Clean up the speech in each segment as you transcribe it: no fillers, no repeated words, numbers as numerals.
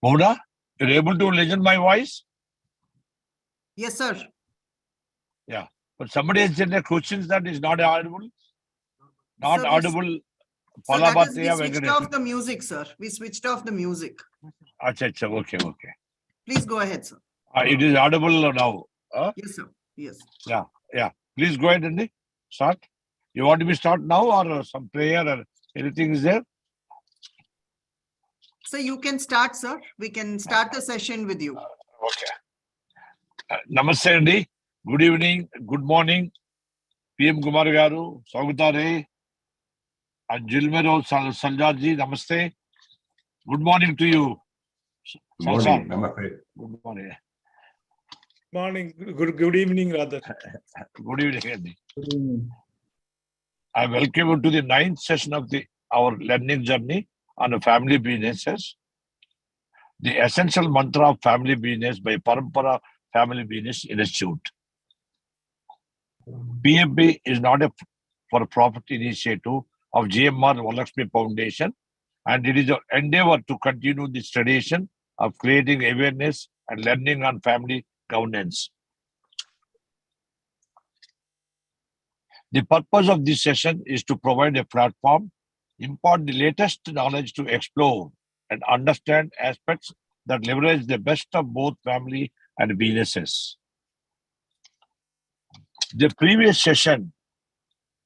Mona, you're able to listen my voice? Yes, sir. Yeah. But somebody has said the questions that is not audible. Not Sir, audible. So that is, we Palabhataya switched Venkatesh. off the music, sir. We switched off the music. Acha, acha, okay, okay. Please go ahead, sir. It is audible now. Yes, sir. Yes. Yeah. Please go ahead and start. You want me to start now or some prayer or anything is there? So you can start, sir. We can start the session with you. Okay. Namaste Andy. Good evening. Good morning. PM Kumar Garu, Saugata and Jilmero Saljarji. Namaste. Good morning to you. Morning. Namaste. Good morning. Morning. Good evening, rather. Good evening, Andy. I welcome you to the 9th session of our learning journey on the family businesses. The essential mantra of family business by Parampara Family Business Institute. PFB is not a for-profit initiative of GMR Varalakshmi Foundation, and it is an endeavor to continue this tradition of creating awareness and learning on family governance. The purpose of this session is to provide a platform, impart the latest knowledge to explore and understand aspects that leverage the best of both family and businesses. The previous session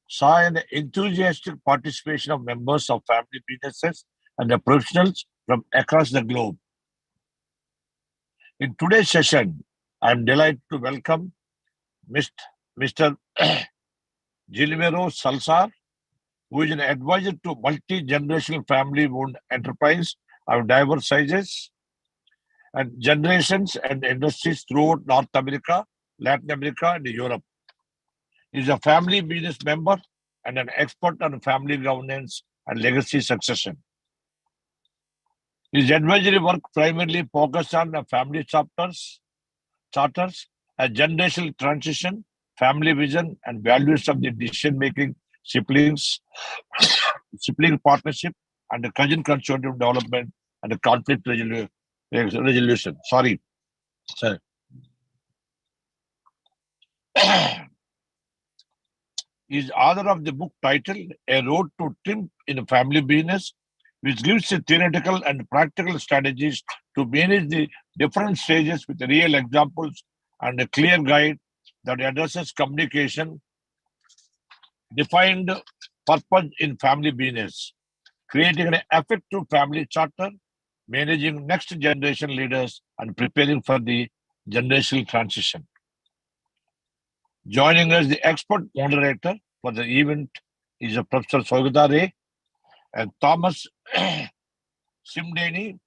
saw an enthusiastic participation of members of family businesses and the professionals from across the globe. In today's session, I am delighted to welcome Mr. Gilmero Salsar, who is an advisor to multi-generational family-owned enterprise of diverse sizes and generations and industries throughout North America, Latin America, and Europe. He is a family business member and an expert on family governance and legacy succession. His advisory work primarily focused on the family charters, a generational transition, family vision, and values of the decision-making siblings, sibling partnership, and the cousin consortium development and the conflict resolution. Sorry. He is author of the book titled A Road to Triumph in a Family Business, which gives the theoretical and practical strategies to manage the different stages with real examples and a clear guide that addresses communication, defined purpose in family business, creating an effective family charter, managing next generation leaders, and preparing for the generational transition. Joining us, the expert moderator for the event is Professor Saugata Ray and Thomas Simdani,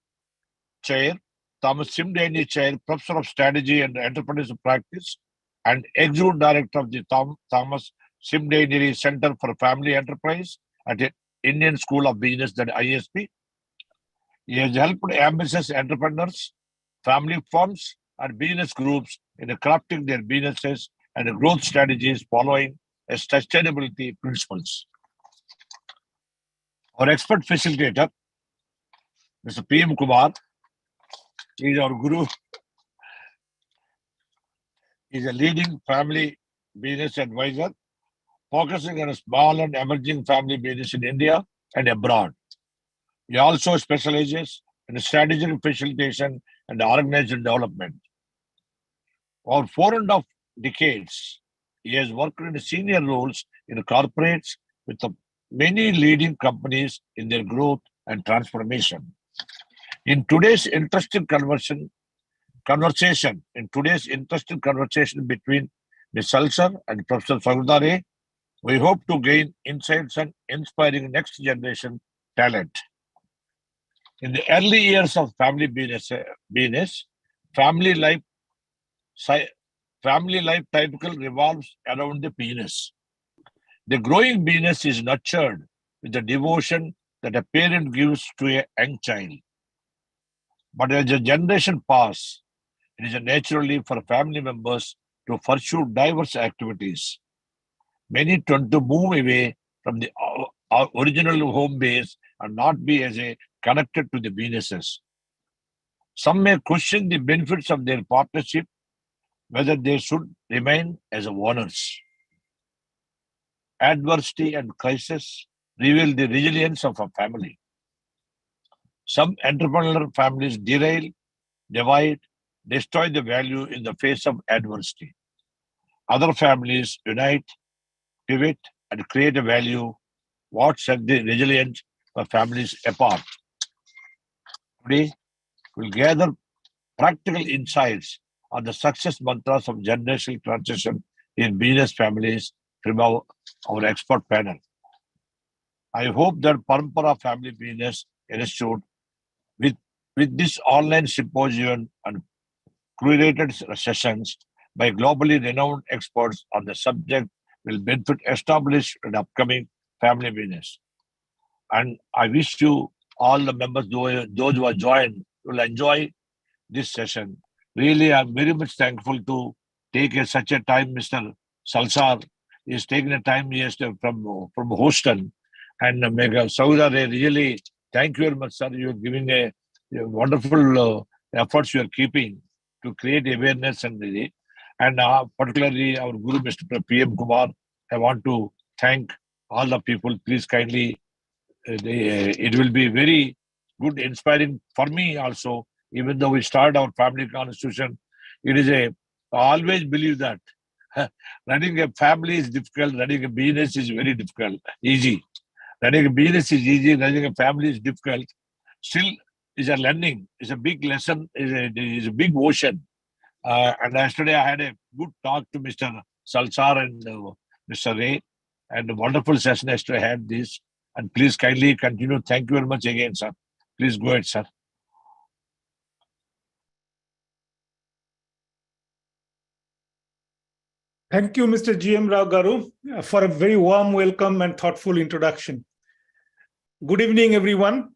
Chair, Professor of Strategy and Entrepreneurship Practice, and Executive Director of the Thomas Simdani Center for Family Enterprise at the Indian School of Business, that ISB. He has helped ambitious entrepreneurs, family firms, and business groups in crafting their businesses and growth strategies following a sustainability principles. Our expert facilitator, Mr. P.M. Kumar, is our guru. He is a leading family business advisor focusing on a small and emerging family business in India and abroad. He also specializes in strategic facilitation and organizational development. For 4.5 decades, he has worked in senior roles in corporates with many leading companies in their growth and transformation. In today's interesting conversation between Ms. Salsar and Professor Saudare, we hope to gain insights and inspiring next generation talent. In the early years of family business, family life typically revolves around the business. The growing business is nurtured with the devotion that a parent gives to a young child. But as a generation passes, it is naturally for family members to pursue diverse activities. Many tend to move away from the original home base and not be as a connected to the businesses. Some may question the benefits of their partnership, whether they should remain as owners. Adversity and crisis reveal the resilience of a family. Some entrepreneurial families derail, divide, destroy the value in the face of adversity. Other families unite, pivot, and create a value what set the resilience of families apart. Today, we'll gather practical insights on the success mantras of generational transition in business families from our expert panel. I hope that Parampara Family Business Institute, with this online symposium and curated sessions by globally renowned experts on the subject, will benefit established and upcoming family business. And I wish you all the members, those who are joined, will enjoy this session. Really, I'm very much thankful to take such a time. Mr. Salsar is taking a time from Houston, and Mega Saudare, really thank you very much, sir. You're giving a wonderful efforts you are keeping to create awareness and particularly our Guru, Mr. P.M. Kumar. I want to thank all the people. Please kindly, it will be very good, inspiring for me also. Even though we start our family constitution, it is I always believe that running a family is difficult, running a business is very difficult, easy. Running a business is easy, running a family is difficult. Still, is a learning, is a big lesson, is a big ocean. And yesterday I had a good talk to Mr. Salsar and Mr. Ray, and a wonderful session yesterday I had this. And please kindly continue. Thank you very much again, sir. Please go ahead, sir. Thank you, Mr. G.M. Rao Garu, for a very warm welcome and thoughtful introduction. Good evening, everyone.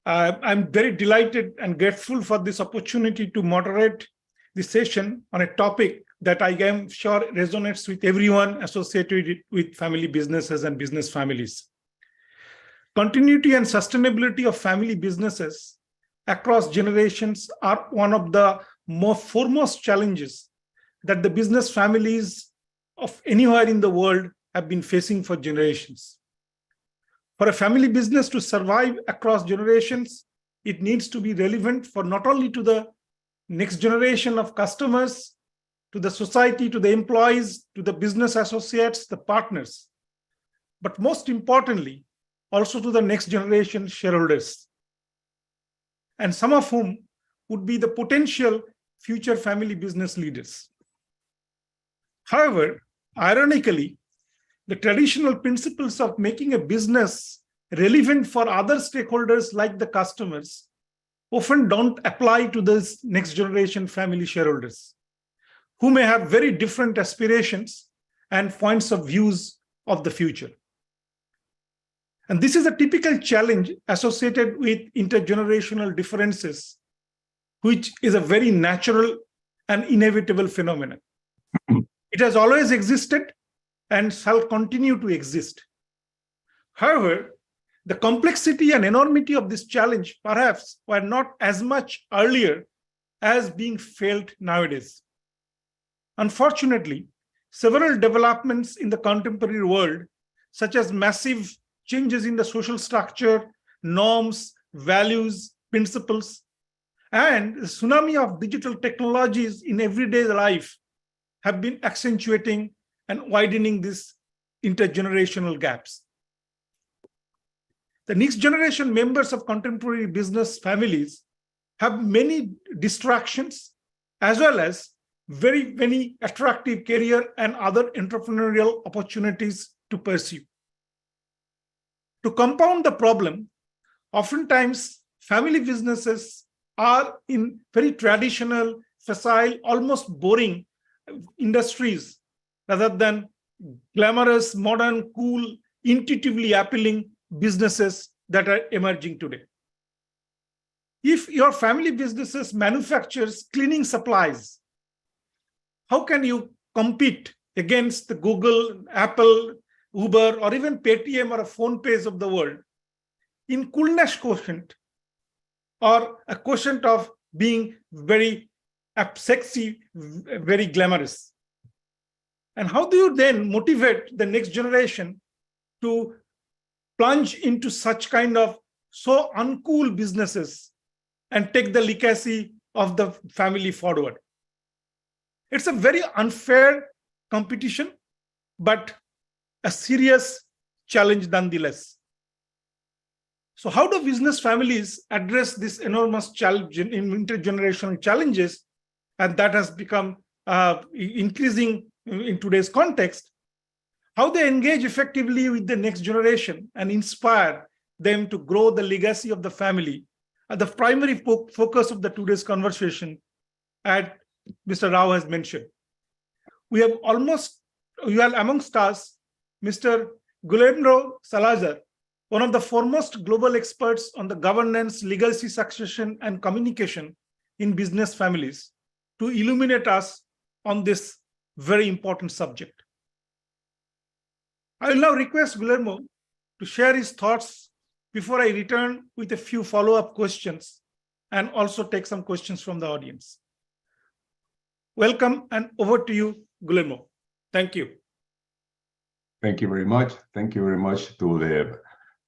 I'm very delighted and grateful for this opportunity to moderate the session on a topic that I am sure resonates with everyone associated with family businesses and business families. Continuity and sustainability of family businesses across generations are one of the foremost challenges that the business families of anywhere in the world have been facing for generations. For a family business to survive across generations, it needs to be relevant for not only to the next generation of customers, to the society, to the employees, to the business associates, the partners, but most importantly, also to the next generation shareholders, and some of whom would be the potential future family business leaders. However, ironically, the traditional principles of making a business relevant for other stakeholders like the customers often don't apply to this next generation family shareholders, who may have very different aspirations and points of views of the future. And this is a typical challenge associated with intergenerational differences, which is a very natural and inevitable phenomenon. It has always existed and shall continue to exist. However, the complexity and enormity of this challenge perhaps were not as much earlier as being felt nowadays. Unfortunately, several developments in the contemporary world, such as massive changes in the social structure, norms, values, principles, and the tsunami of digital technologies in everyday life have been accentuating and widening these intergenerational gaps. The next generation members of contemporary business families have many distractions as well as very many attractive career and other entrepreneurial opportunities to pursue. To compound the problem, oftentimes family businesses are in very traditional, facile, almost boring industries rather than glamorous, modern, cool, intuitively appealing businesses that are emerging today. If your family businesses manufactures cleaning supplies, how can you compete against the Google, Apple, Uber, or even Paytm or a PhonePe of the world in coolness quotient or a quotient of being very sexy, very glamorous? And how do you then motivate the next generation to plunge into such kind of so uncool businesses and take the legacy of the family forward? It's a very unfair competition, but a serious challenge nonetheless. So how do business families address this enormous challenge in intergenerational challenges? And that has become increasing in today's context. How they engage effectively with the next generation and inspire them to grow the legacy of the family are the primary focus of the today's conversation, as Mr. Rao has mentioned. We have amongst us Mr. Guillermo Salazar, one of the foremost global experts on the governance, legacy, succession, and communication in business families, to illuminate us on this very important subject. I will now request Guillermo to share his thoughts before I return with a few follow-up questions and also take some questions from the audience. Welcome, and over to you, Guillermo. Thank you. Thank you very much. Thank you very much to the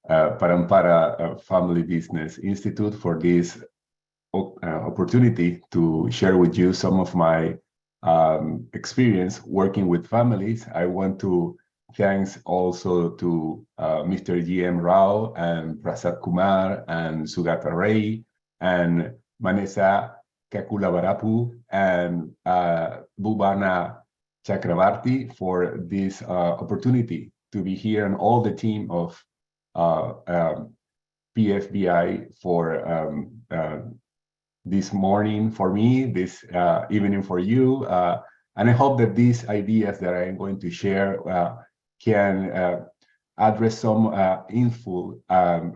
Parampara Family Business Institute for this opportunity to share with you some of my experience working with families. I want to thanks also to Mr. G.M. Rao and Prasad Kumar and Sugata Ray and Manesa Kakulabarapu and Bhuvana Chakravarti for this opportunity to be here, and all the team of PFBI for this morning for me, this evening for you. And I hope that these ideas that I'm going to share can address some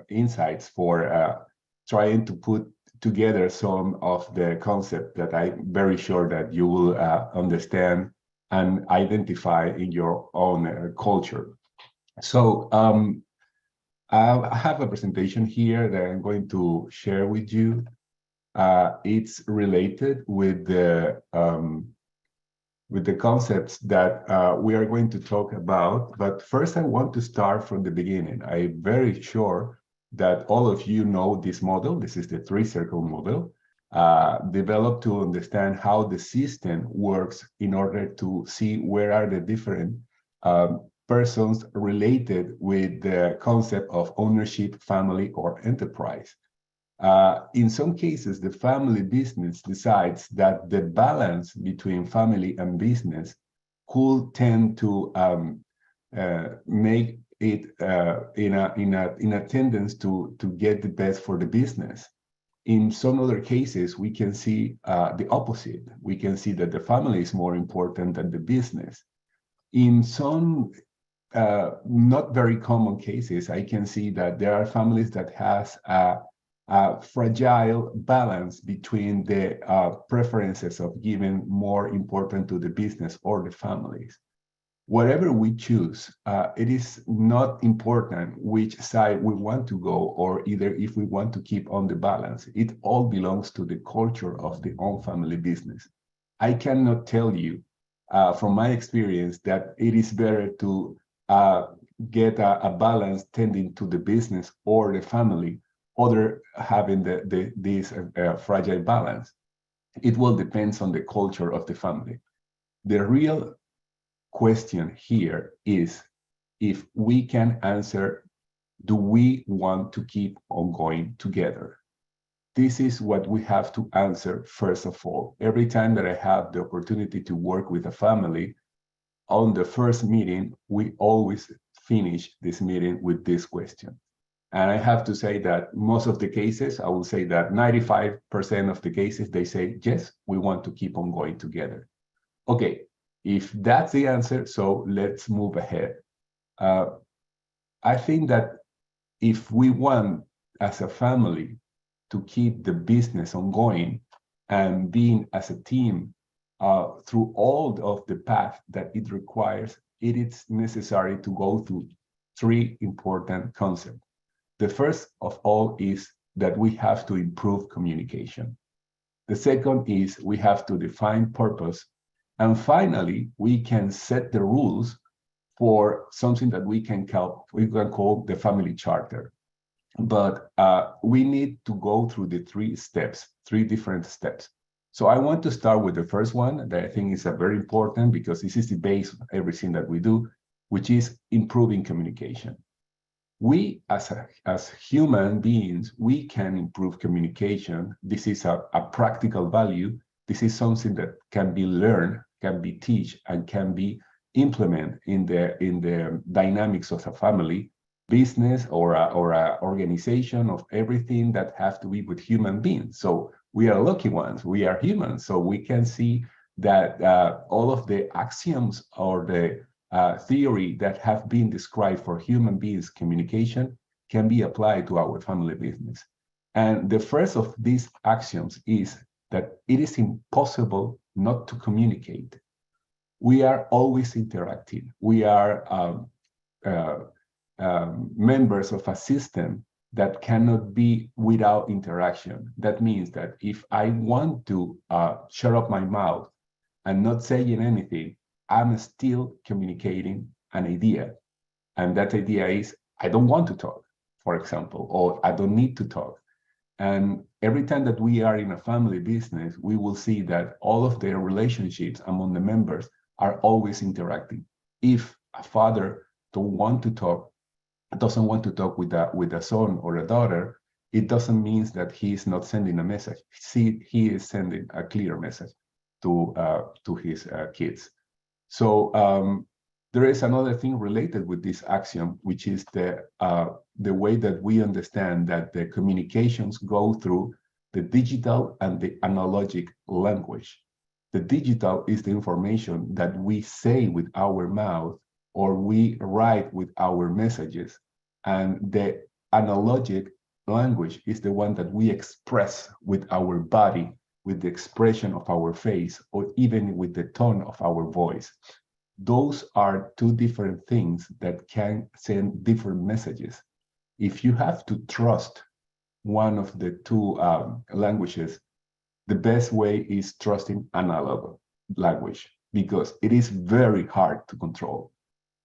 insights for trying to put together some of the concepts that I'm very sure that you will understand and identify in your own culture. So I have a presentation here that I'm going to share with you. It's related with the concepts that we are going to talk about. But first, I want to start from the beginning. I'm very sure that all of you know this model. This is the three-circle model, developed to understand how the system works in order to see where are the different persons related with the concept of ownership, family, or enterprise. In some cases, the family business decides that the balance between family and business could tend to make it in a tendency to get the best for the business. In some other cases, we can see the opposite. We can see that the family is more important than the business. In some not very common cases, I can see that there are families that has a fragile balance between the preferences of giving more importance to the business or the families. Whatever we choose, it is not important which side we want to go, or either if we want to keep on the balance. It all belongs to the culture of the own family business. I cannot tell you from my experience that it is better to get a balance tending to the business or the family, other having this fragile balance. It will depend on the culture of the family. The real question here is if we can answer, do we want to keep on going together? This is what we have to answer first of all. Every time that I have the opportunity to work with a family, on the first meeting, we always finish this meeting with this question. And I have to say that most of the cases, I will say that 95% of the cases, they say, yes, we want to keep on going together. Okay, if that's the answer, so let's move ahead. I think that if we want, as a family, to keep the business ongoing and being as a team through all of the path that it requires, it is necessary to go through three important concepts. The first of all is that we have to improve communication. The second is we have to define purpose. And finally, we can set the rules for something that we can call the family charter. But we need to go through the three different steps. So I want to start with the first one that I think is very important, because this is the base of everything that we do, which is improving communication. We, as human beings, we can improve communication. This is a practical value. This is something that can be learned, can be taught, and can be implemented in the dynamics of a family, business, or a organization, of everything that have to be with human beings. So we are lucky ones. We are humans, so we can see that all of the axioms or the theory that have been described for human beings' communication can be applied to our family business. And the first of these axioms is that it is impossible not to communicate. We are always interacting. We are members of a system that cannot be without interaction. That means that if I want to shut up my mouth and not saying anything, I'm still communicating an idea. And that idea is, I don't want to talk, for example, or I don't need to talk. And every time that we are in a family business, we will see that all of their relationships among the members are always interacting. If a father doesn't want to talk with a son or a daughter, it doesn't mean that he is not sending a message. He is sending a clear message to his kids. So there is another thing related with this axiom, which is the way that we understand that the communications go through the digital and the analogic language. The digital is the information that we say with our mouth or we write with our messages. And the analogic language is the one that we express with our body, with the expression of our face, or even with the tone of our voice. Those are two different things that can send different messages. If you have to trust one of the two languages, the best way is trusting analog language, because it is very hard to control.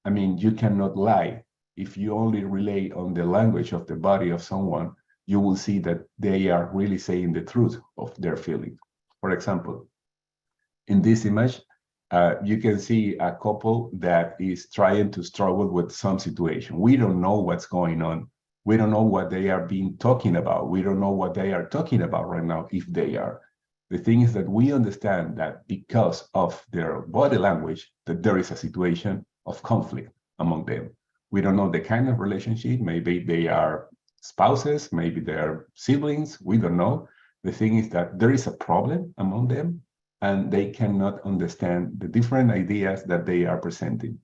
I mean, you cannot lie. If you only rely on the language of the body of someone, you will see that they are really saying the truth of their feelings. For example, in this image, you can see a couple that is trying to struggle with some situation. We don't know what's going on. We don't know what they are being talking about. We don't know what they are talking about right now, if they are. The thing is that we understand that because of their body language, that there is a situation of conflict among them. We don't know the kind of relationship. Maybe they are spouses, maybe they are siblings, we don't know. The thing is that there is a problem among them, and they cannot understand the different ideas that they are presenting.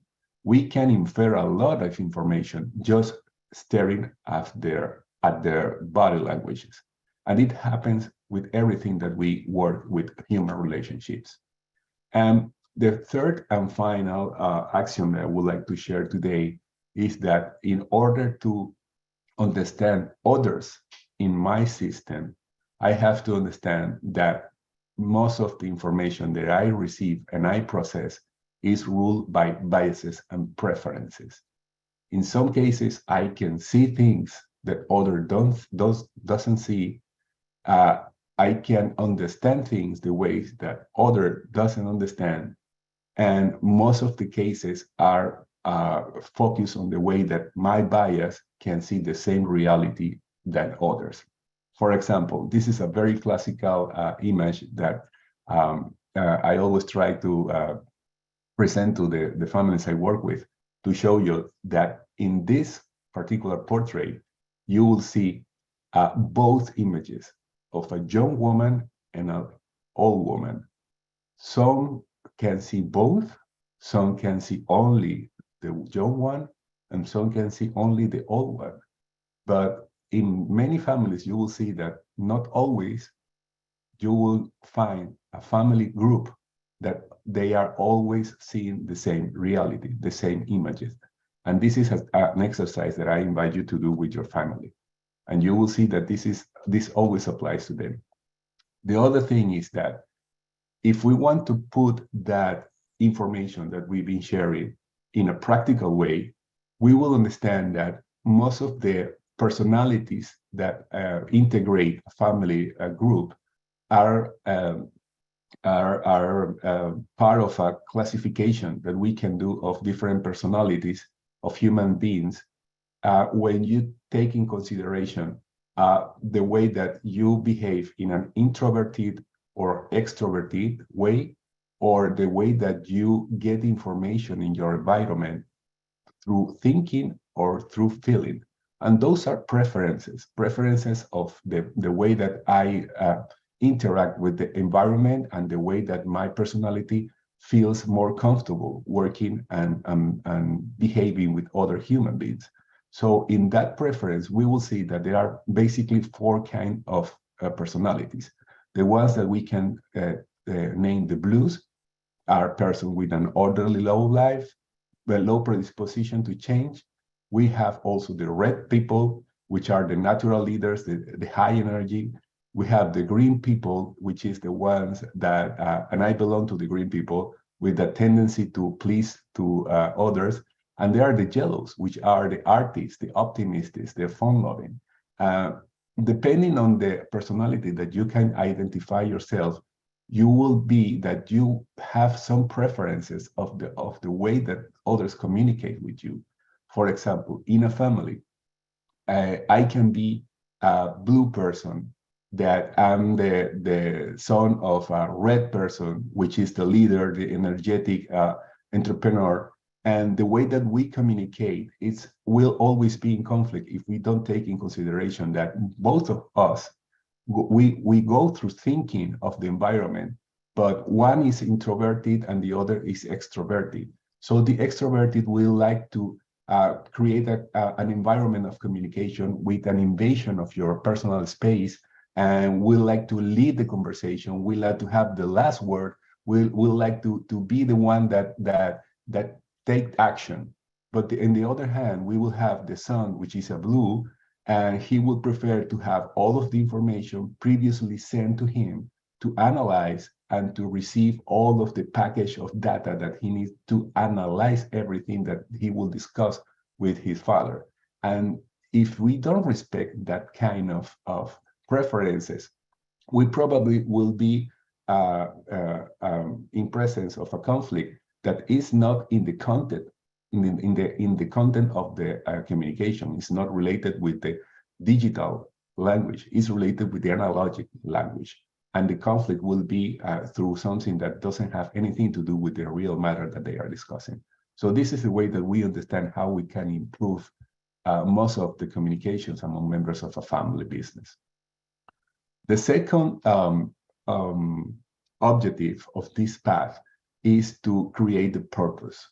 we can infer a lot of information just staring at their body languages. And it happens with everything that we work with human relationships. And the third and final axiom that I would like to share today is that in order to understand others in my system, I have to understand that most of the information that I receive and I process is ruled by biases and preferences. In some cases, I can see things that other doesn't see. I can understand things the ways that other doesn't understand. And most of the cases are focused on the way that my bias can see the same reality than others. For example, this is a very classical image that I always try to present to the families I work with, to show you that in this particular portrait, you will see both images of a young woman and an old woman. Some can see both, some can see only the young one, and some can see only the old one. But in many families, you will see that not always you will find a family group that they are always seeing the same reality, the same images. And this is an exercise that I invite you to do with your family. And you will see that this always applies to them. The other thing is that if we want to put that information that we've been sharing in a practical way, we will understand that most of the personalities that integrate a family group are part of a classification that we can do of different personalities of human beings when you take in consideration the way that you behave in an introverted or extroverted way, or the way that you get information in your environment through thinking or through feeling. And those are preferences of the way that I interact with the environment and the way that my personality feels more comfortable working and behaving with other human beings. So in that preference, we will see that there are basically four kinds of personalities. The ones that we can name the blues are persons with an orderly low life, a low predisposition to change. We have also the red people, which are the natural leaders, the high energy. We have the green people, which is the ones that, and I belong to the green people, with a tendency to please to others. And there are the yellows, which are the artists, the optimists, the fun-loving. Depending on the personality that you can identify yourself, you will be that you have some preferences of the way that others communicate with you. For example, in a family, I can be a blue person, that I'm the son of a red person, which is the leader, the energetic entrepreneur. And the way that we communicate, will always be in conflict if we don't take in consideration that both of us, we go through thinking of the environment, but one is introverted and the other is extroverted. So the extroverted will like to create an environment of communication with an invasion of your personal space, and will like to lead the conversation. We like to have the last word. We'll like to be the one that take action. But on the other hand, we will have the son, which is a blue, and he will prefer to have all of the information previously sent to him to analyze and to receive all of the package of data that he needs to analyze everything that he will discuss with his father. And if we don't respect that kind of preferences, we probably will be in presence of a conflict that is not in the content, in the content of the communication. It's not related with the digital language. It's related with the analogic language. And the conflict will be through something that doesn't have anything to do with the real matter that they are discussing. So this is the way that we understand how we can improve most of the communications among members of a family business. The second objective of this path is to create the purpose.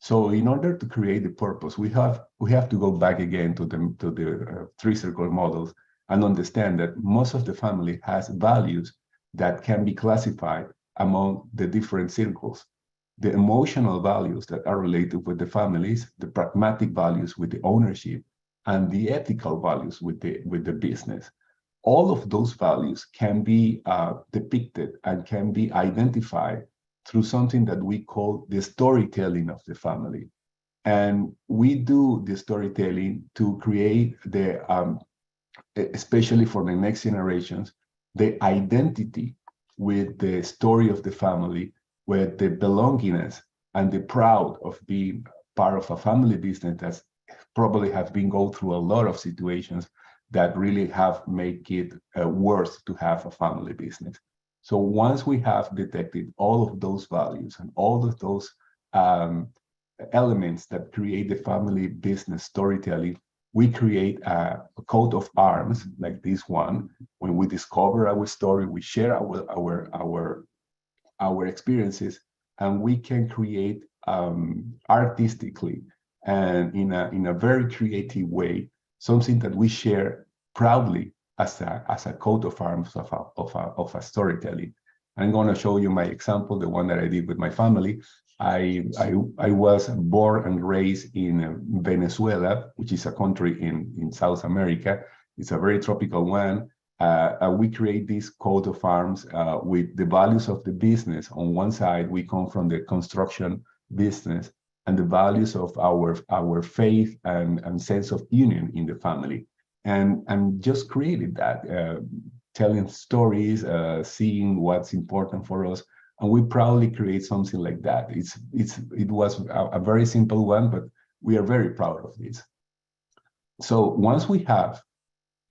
So in order to create the purpose, we have to go back again to the three circle models and understand that most of the family has values that can be classified among the different circles. The emotional values that are related with the families, the pragmatic values with the ownership, and the ethical values with the business. All of those values can be depicted and can be identified through something that we call the storytelling of the family. And we do the storytelling to create the, especially for the next generations, the identity with the story of the family, with the belongingness and the proud of being part of a family business that probably have been go through a lot of situations that really have make it worth to have a family business. So once we have detected all of those values and all of those elements that create the family business storytelling, we create a coat of arms like this one. When we discover our story, we share our experiences, and we can create artistically and in a very creative way something that we share proudly as a coat of arms of a storytelling. I'm going to show you my example, the one that I did with my family. I was born and raised in Venezuela, which is a country in South America. It's a very tropical one. We create this coat of arms with the values of the business. On one side, we come from the construction business and the values of our faith and sense of union in the family. And just created that, telling stories, seeing what's important for us. And we proudly create something like that. It was a very simple one, but we are very proud of this. So once we have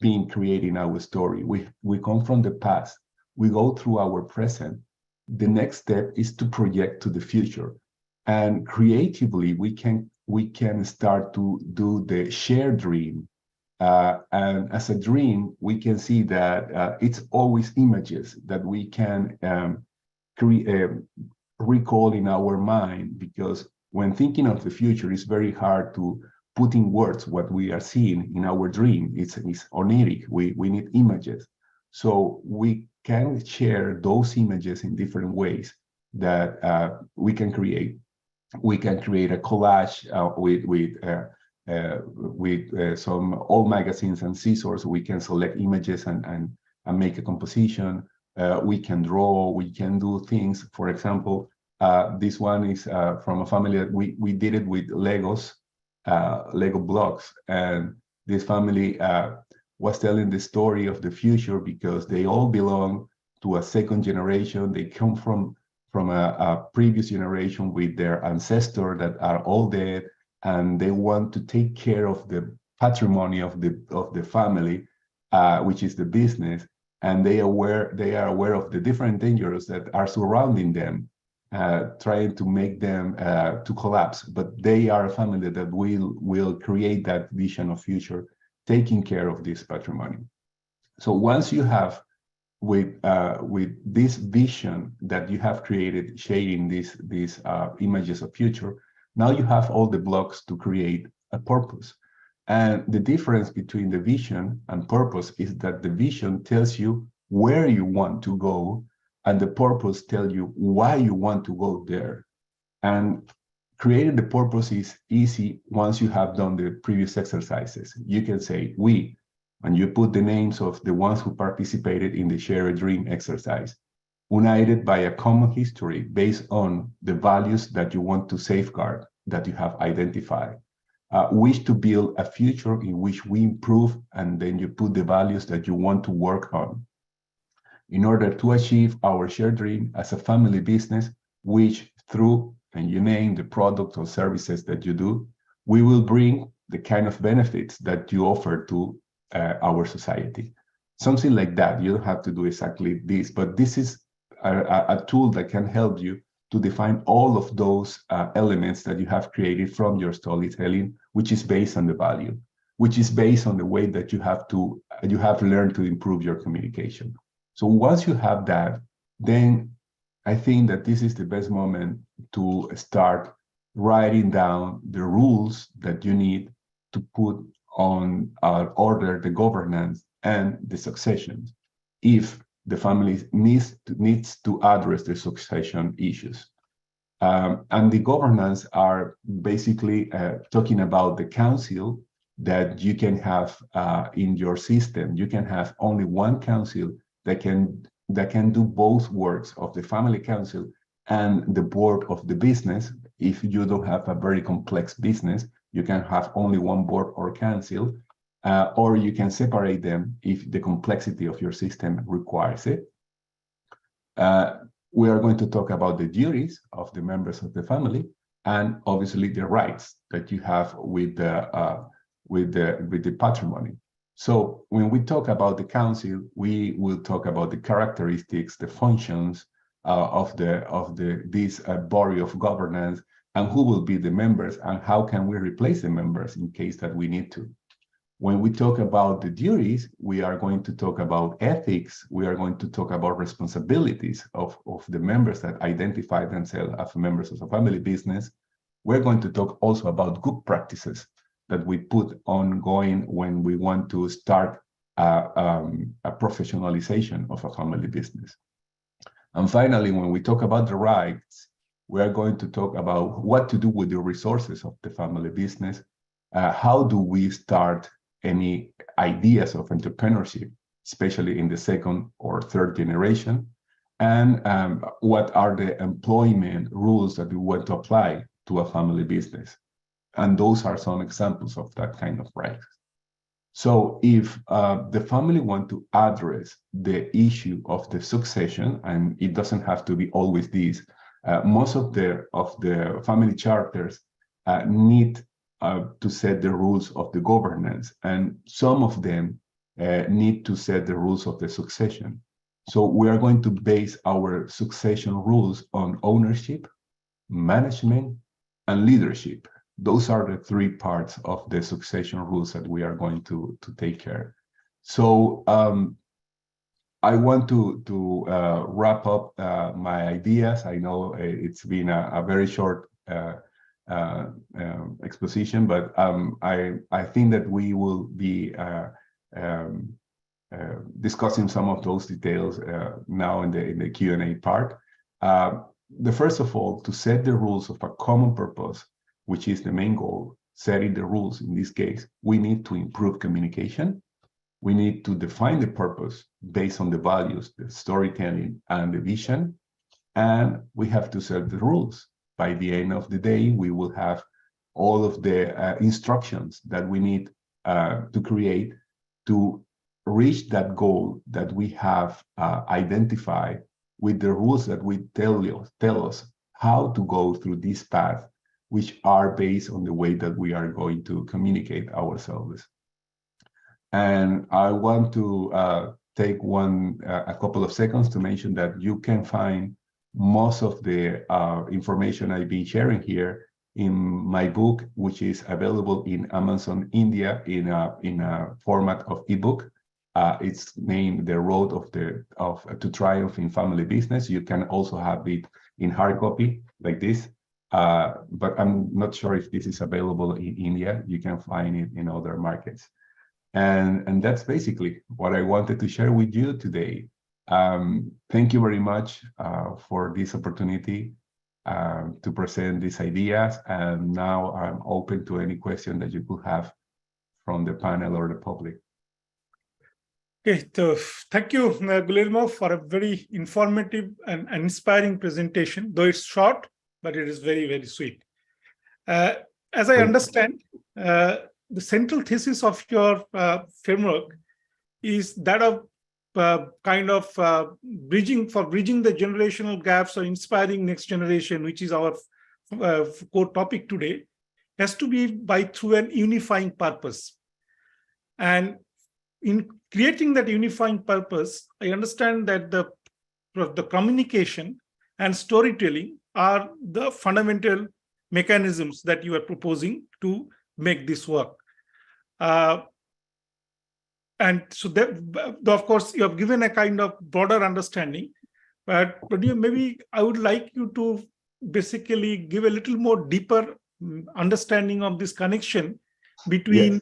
been creating our story, we come from the past, we go through our present. The next step is to project to the future. And creatively, we can start to do the shared dream. And as a dream, we can see that it's always images that we can recall in our mind, because when thinking of the future, it's very hard to put in words what we are seeing in our dream. It's oniric. We need images. So we can share those images in different ways that we can create. We can create a collage with some old magazines and scissors. We can select images and make a composition. We can draw, we can do things. For example, this one is from a family that we did it with Legos, Lego blocks. And this family was telling the story of the future because they all belong to a second generation. They come from a previous generation with their ancestors that are all dead, and they want to take care of the patrimony of the family, which is the business. And they are aware of the different dangers that are surrounding them, trying to make them to collapse. But they are a family that will create that vision of future, taking care of this patrimony. So once you have with this vision that you have created, shading these images of future, now you have all the blocks to create a purpose. And the difference between the vision and purpose is that the vision tells you where you want to go, and the purpose tells you why you want to go there. And creating the purpose is easy once you have done the previous exercises. You can say we, and you put the names of the ones who participated in the Share a Dream exercise, united by a common history based on the values that you want to safeguard, that you have identified. Wish to build a future in which we improve, and then you put the values that you want to work on in order to achieve our shared dream as a family business, which through, and you name the product or services that you do, we will bring the kind of benefits that you offer to our society. Something like that. You don't have to do exactly this, but this is a tool that can help you to define all of those elements that you have created from your storytelling, which is based on the value, which is based on the way that you have learned to improve your communication. So once you have that, then I think that this is the best moment to start writing down the rules that you need to put on order the governance and the succession if the family needs to address the succession issues. And the governance are basically talking about the council that you can have in your system. You can have only one council that can do both works of the family council and the board of the business. If you don't have a very complex business, you can have only one board or council, or you can separate them if the complexity of your system requires it. We are going to talk about the duties of the members of the family, and obviously the rights that you have with the patrimony. So when we talk about the council, we will talk about the characteristics, the functions of this body of governance, and who will be the members, and how can we replace the members in case that we need to. When we talk about the duties, we are going to talk about ethics. We are going to talk about responsibilities of the members that identify themselves as members of a family business. We're going to talk also about good practices that we put ongoing when we want to start a professionalization of a family business. And finally, when we talk about the rights, we are going to talk about what to do with the resources of the family business. How do we start any ideas of entrepreneurship, especially in the second or third generation? And what are the employment rules that we want to apply to a family business? And those are some examples of that kind of rights. So if the family want to address the issue of the succession, and it doesn't have to be always this, most of the family charters need to set the rules of the governance, and some of them need to set the rules of the succession. So we are going to base our succession rules on ownership, management, and leadership. Those are the three parts of the succession rules that we are going to take care. So I want to wrap up my ideas. I know it's been a very short exposition, but I think that we will be discussing some of those details now in the Q&A part. The first of all, to set the rules of a common purpose, which is the main goal, setting the rules in this case, we need to improve communication. We need to define the purpose based on the values, the storytelling, and the vision. And we have to set the rules. By the end of the day, we will have all of the instructions that we need to create to reach that goal that we have identified, with the rules that we tell us how to go through this path, which are based on the way that we are going to communicate ourselves. And I want to take a couple of seconds to mention that you can find most of the information I've been sharing here in my book, which is available in Amazon India in a format of ebook. It's named The Road to Triumph in Family Business. You can also have it in hard copy like this, but I'm not sure if this is available in India. You can find it in other markets. And that's basically what I wanted to share with you today. Thank you very much for this opportunity to present these ideas. And now I'm open to any question that you could have from the panel or the public. Okay, so thank you, Guillermo, for a very informative and inspiring presentation, though it's short, but it is very, very sweet. As I understand, the central thesis of your framework is that of bridging the generational gaps or inspiring next generation, which is our core topic today, has to be through an unifying purpose. And in creating that unifying purpose, I understand that the communication and storytelling are the fundamental mechanisms that you are proposing to make this work. And so that, of course, you have given a kind of broader understanding, but maybe I would like you to basically give a little more deeper understanding of this connection between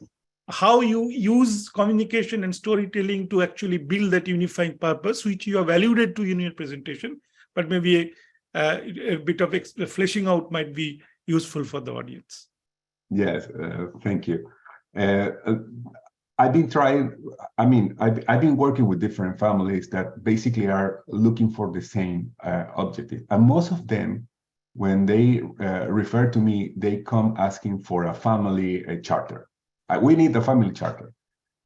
how you use communication and storytelling to actually build that unifying purpose, which you have alluded to in your presentation, but maybe a bit of fleshing out might be useful for the audience. Yes, thank you. I've been working with different families that basically are looking for the same objective. And most of them, when they refer to me, they come asking for a family charter. We need a family charter.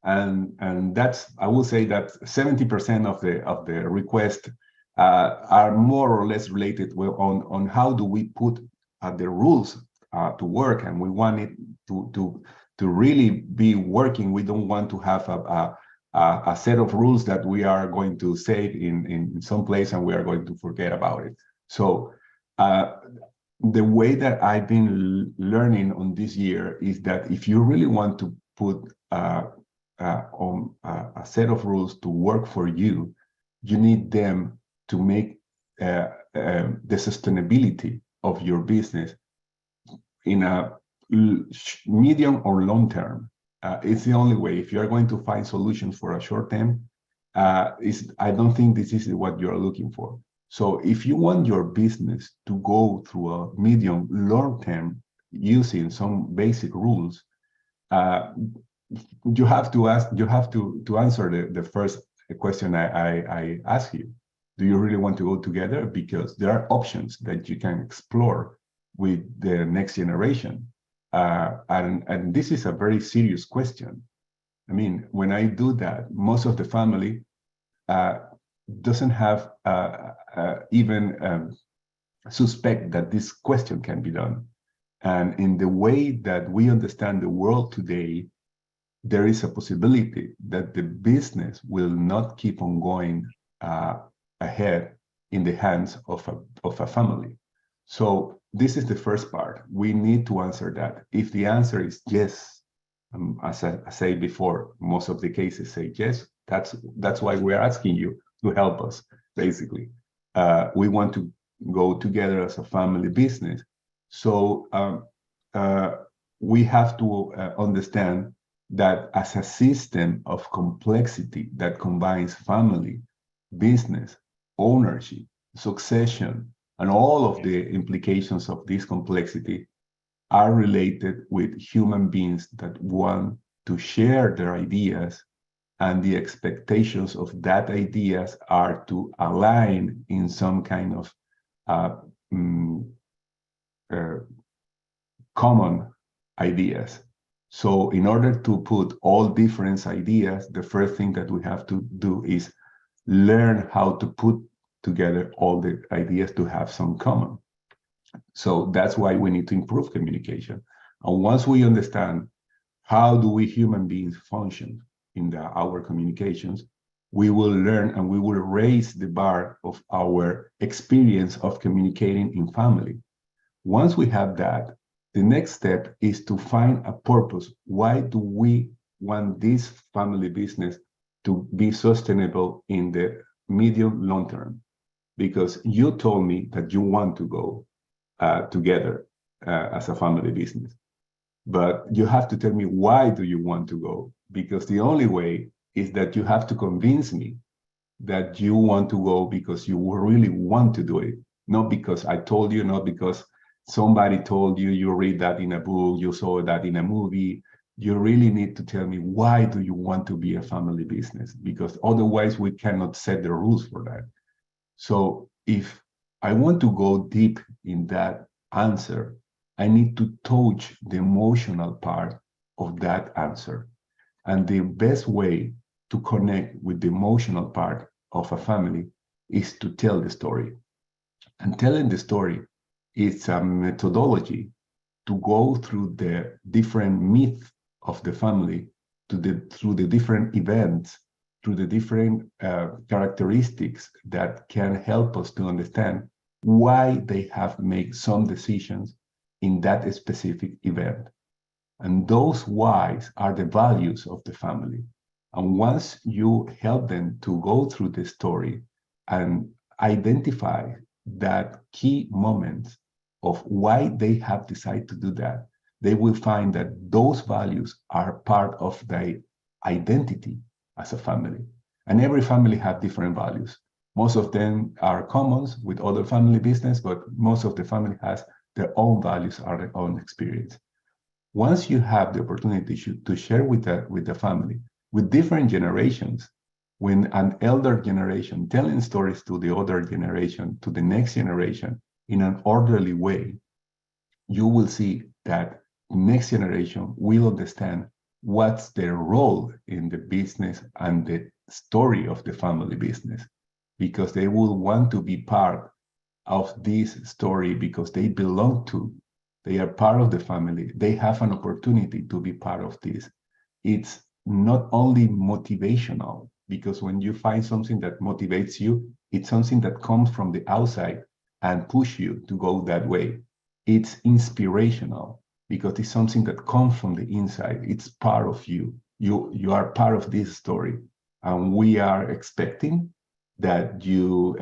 And that's, I will say that 70% of the requests are more or less related on how do we put the rules to work, and we want it to really be working. We don't want to have a set of rules that we are going to save in some place and we are going to forget about it. So the way that I've been learning on this year is that if you really want to put on a set of rules to work for you, you need them to make the sustainability of your business in a medium or long term. It's the only way. If you're going to find solutions for a short term, I don't think this is what you're looking for. So if you want your business to go through a medium long term using some basic rules, you have to answer the first question I asked you. Do you really want to go together? Because there are options that you can explore with the next generation. And this is a very serious question. I mean, when I do that, most of the family doesn't have even suspect that this question can be done. And in the way that we understand the world today, there is a possibility that the business will not keep on going ahead in the hands of a family. So this is the first part. We need to answer that. If the answer is yes, as I said before, most of the cases say yes. That's why we're asking you to help us, basically. We want to go together as a family business. So we have to understand that as a system of complexity that combines family, business, ownership, succession, and all of the implications of this complexity are related with human beings that want to share their ideas, and the expectations of that ideas are to align in some kind of common ideas. So in order to put all different ideas, the first thing that we have to do is learn how to put together all the ideas to have some common. So that's why we need to improve communication. And once we understand how do we human beings function in our communications, we will learn and we will raise the bar of our experience of communicating in family. Once we have that, the next step is to find a purpose. Why do we want this family business to be sustainable in the medium long term? Because you told me that you want to go together as a family business, but you have to tell me why do you want to go? Because the only way is that you have to convince me that you want to go because you really want to do it, not because I told you, not because somebody told you, you read that in a book, you saw that in a movie. You really need to tell me why do you want to be a family business, because otherwise we cannot set the rules for that. So if I want to go deep in that answer, I need to touch the emotional part of that answer. And the best way to connect with the emotional part of a family is to tell the story. And telling the story is a methodology to go through the different myths of the family, through the different events, through the different characteristics that can help us to understand why they have made some decisions in that specific event. And those whys are the values of the family. And once you help them to go through the story and identify that key moments of why they have decided to do that, they will find that those values are part of their identity as a family. And every family has different values. Most of them are common with other family business, but most of the family has their own values or their own experience. Once you have the opportunity to share with the family, with different generations, when an elder generation telling stories to the other generation, to the next generation in an orderly way, you will see that the next generation will understand what's their role in the business and the story of the family business, because they will want to be part of this story because they belong to, they are part of the family, they have an opportunity to be part of this. It's not only motivational, because when you find something that motivates you, it's something that comes from the outside and push you to go that way. It's inspirational because it's something that comes from the inside. It's part of you. You are part of this story. And we are expecting that you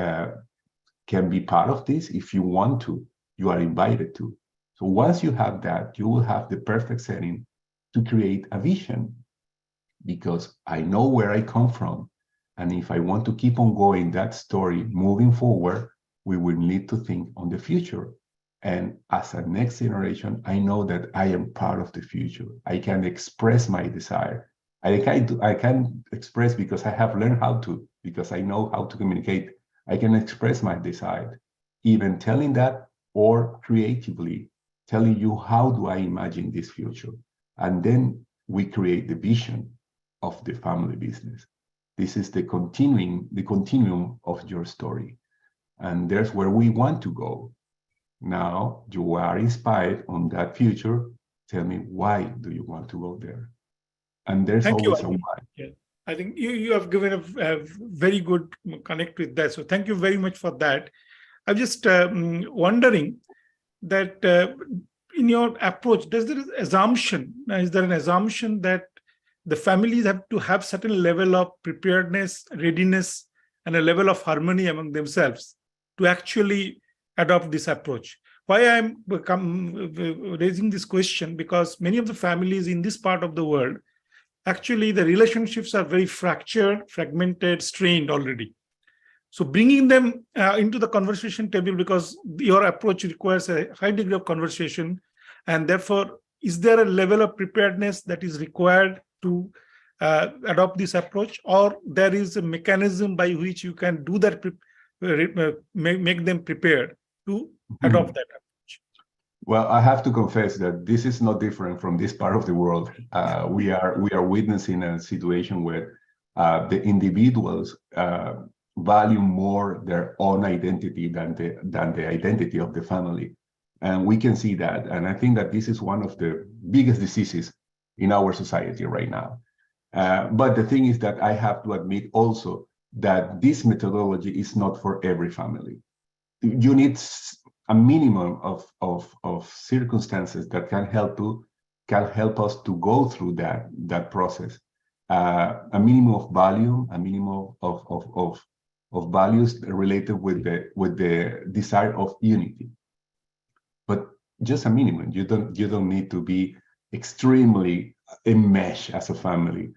can be part of this. If you want to, you are invited to. So once you have that, you will have the perfect setting to create a vision, because I know where I come from. And if I want to keep on going that story moving forward, we will need to think on the future. And as a next generation, I know that I am part of the future. I can express my desire. I can express because I have learned how to, because I know how to communicate. I can express my desire, even telling that or creatively telling you how do I imagine this future. And then we create the vision of the family business. This is the continuum of your story. And there's where we want to go. Now you are inspired on that future. Tell me, why do you want to go there? And there's always a why. Yeah. I think you have given a very good connect with that. So thank you very much for that. I'm just wondering that in your approach, is there an assumption that the families have to have certain level of preparedness, readiness, and a level of harmony among themselves to actually adopt this approach? Why I'm raising this question, because many of the families in this part of the world, actually the relationships are very fractured, fragmented, strained already. So bringing them into the conversation table, because your approach requires a high degree of conversation, and therefore, is there a level of preparedness that is required to adopt this approach, or there is a mechanism by which you can do that, make them prepared to adopt that approach? Well, I have to confess that this is not different from this part of the world. We are witnessing a situation where the individuals value more their own identity than the identity of the family. And we can see that. And I think that this is one of the biggest diseases in our society right now. But the thing is that I have to admit also that this methodology is not for every family. You need a minimum of circumstances that can help us to go through that process. A minimum of value, a minimum of values related with the desire of unity. But just a minimum. You don't need to be extremely enmeshed as a family.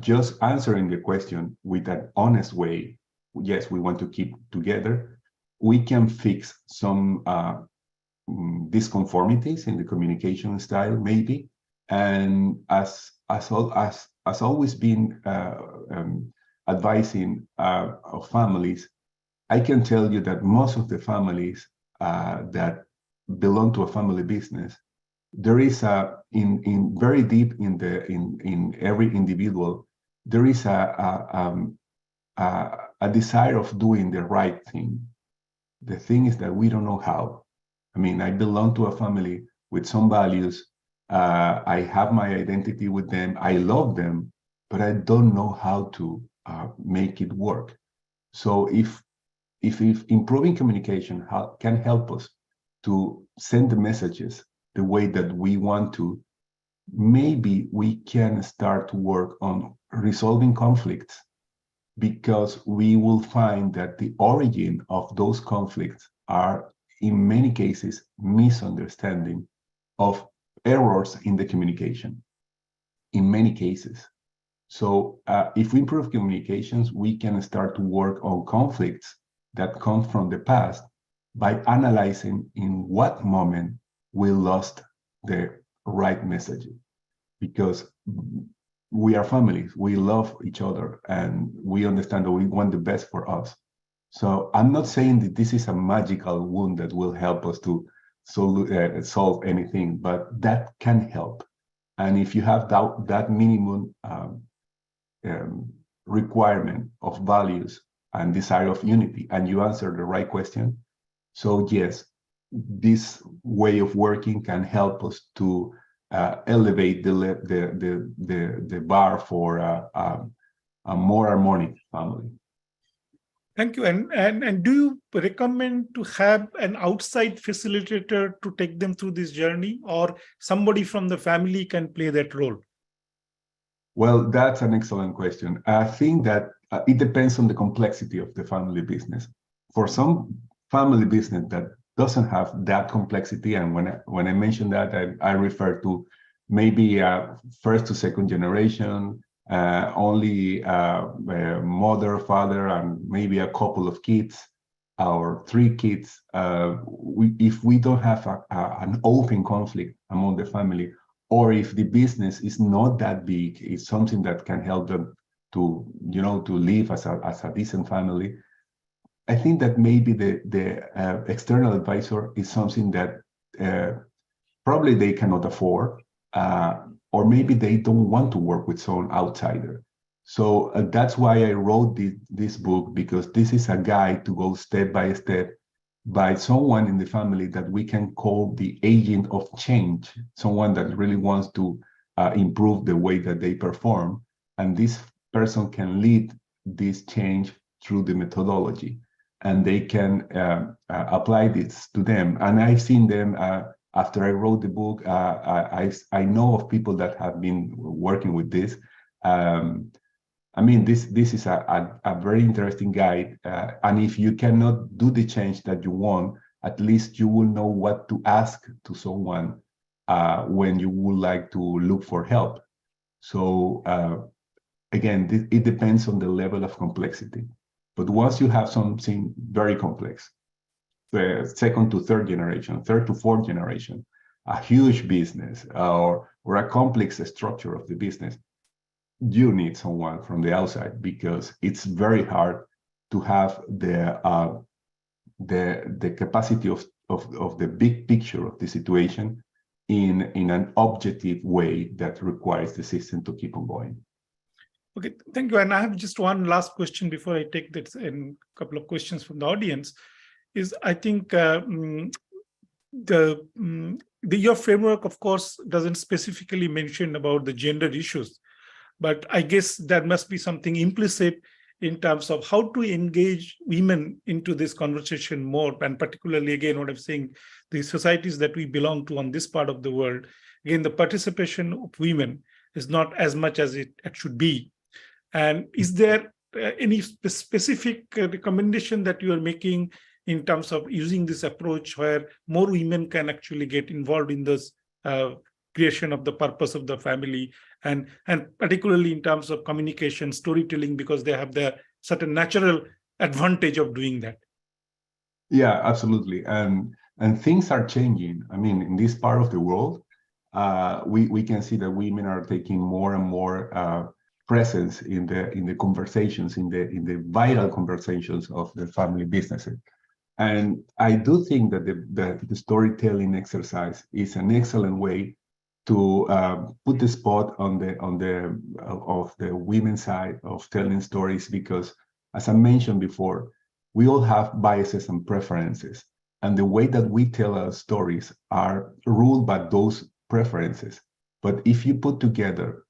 Just answering the question with an honest way. Yes, we want to keep together. We can fix some disconformities in the communication style, maybe. And as always been advising of families, I can tell you that most of the families that belong to a family business, there is in very deep in every individual, there is a desire of doing the right thing. The thing is that we don't know how. I mean, I belong to a family with some values. I have my identity with them. I love them, but I don't know how to make it work. So if improving communication can help us to send the messages the way that we want to, maybe we can start to work on resolving conflicts, because we will find that the origin of those conflicts are in many cases, misunderstanding of errors in the communication, in many cases. So if we improve communications, we can start to work on conflicts that come from the past by analyzing in what moment we lost the right messaging. Because we are families, we love each other, and we understand that we want the best for us. So I'm not saying that this is a magical wound that will help us to solve anything, but that can help. And if you have that minimum requirement of values and desire of unity, and you answer the right question, so yes, this way of working can help us to elevate the bar for a more harmonic family. Thank you. And do you recommend to have an outside facilitator to take them through this journey, or somebody from the family can play that role? Well, that's an excellent question. I think that it depends on the complexity of the family business. For some family business that doesn't have that complexity, and when I mention that, I refer to maybe first to second generation, only mother, father, and maybe a couple of kids or 3 kids. If we don't have an open conflict among the family, or if the business is not that big, it's something that can help them to live as a decent family. I think that maybe the external advisor is something that probably they cannot afford, or maybe they don't want to work with some outsider. So that's why I wrote this book, because this is a guide to go step by step by someone in the family that we can call the agent of change, someone that really wants to improve the way that they perform. And this person can lead this change through the methodology, and they can apply this to them. And I've seen them after I wrote the book. I know of people that have been working with this. I mean, this is a very interesting guide. And if you cannot do the change that you want, at least you will know what to ask to someone when you would like to look for help. So again, it depends on the level of complexity. But once you have something very complex, the second to third generation, third to fourth generation, a huge business, or a complex structure of the business, you need someone from the outside, because it's very hard to have the capacity of the big picture of the situation in an objective way that requires the system to keep on going. Okay, thank you. And I have just one last question before I take this, and a couple of questions from the audience. Is I think your framework, of course, doesn't specifically mention about the gender issues, but I guess there must be something implicit in terms of how to engage women into this conversation more, and particularly, again, what I'm saying, the societies that we belong to on this part of the world, again, the participation of women is not as much as it should be. And is there any specific recommendation that you are making in terms of using this approach where more women can actually get involved in this creation of the purpose of the family, and particularly in terms of communication, storytelling, because they have the certain natural advantage of doing that? Yeah, absolutely. And things are changing. I mean, in this part of the world, we can see that women are taking more and more presence in the conversations, in the vital conversations of the family businesses. And I do think that the storytelling exercise is an excellent way to put the spot on the women's side of telling stories, because, as I mentioned before, we all have biases and preferences, and the way that we tell our stories are ruled by those preferences. But if you put together